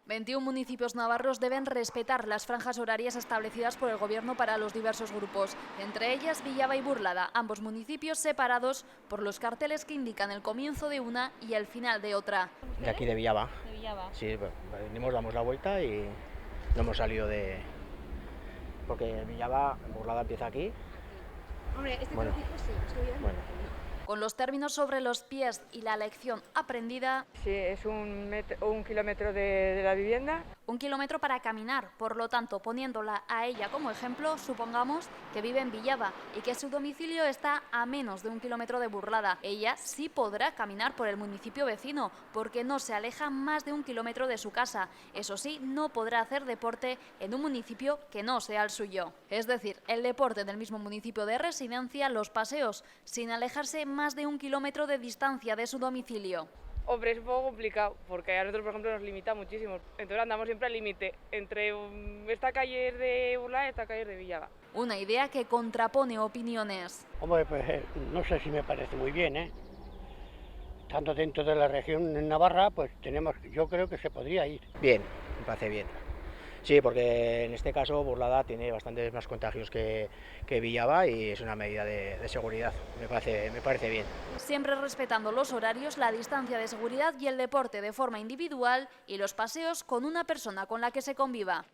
21 municipios navarros deben respetar las franjas horarias establecidas por el Gobierno para los diversos grupos, entre ellas Villava y Burlada, ambos municipios separados por los carteles que indican el comienzo de una y el final de otra. De aquí de Villava. De Villava. Sí, venimos, damos la vuelta y no hemos salido de... Porque Villava, Burlada empieza aquí. Hombre, este Bueno. trocito sí, es que Villava Bueno. Con los términos sobre los pies y la lección aprendida, Sí, es un kilómetro de la vivienda. 1 kilómetro para caminar, por lo tanto, poniéndola a ella como ejemplo, supongamos que vive en Villava y que su domicilio está a menos de 1 kilómetro de Burlada. Ella sí podrá caminar por el municipio vecino, porque no se aleja más de 1 kilómetro de su casa. Eso sí, no podrá hacer deporte en un municipio que no sea el suyo. Es decir, el deporte del mismo municipio de residencia, los paseos, sin alejarse más de 1 kilómetro de distancia de su domicilio. Hombre, es un poco complicado, porque a nosotros, por ejemplo, nos limita muchísimo. Entonces andamos siempre al límite entre esta calle es de Burlada y esta calle es de Villava. Una idea que contrapone opiniones. Hombre, pues no sé si me parece muy bien, ¿eh? Estando dentro de la región en Navarra, pues yo creo que se podría ir. Bien, me parece bien. Sí, porque en este caso Burlada tiene bastantes más contagios que Villava y es una medida de seguridad. Me parece bien. Siempre respetando los horarios, la distancia de seguridad y el deporte de forma individual y los paseos con una persona con la que se conviva.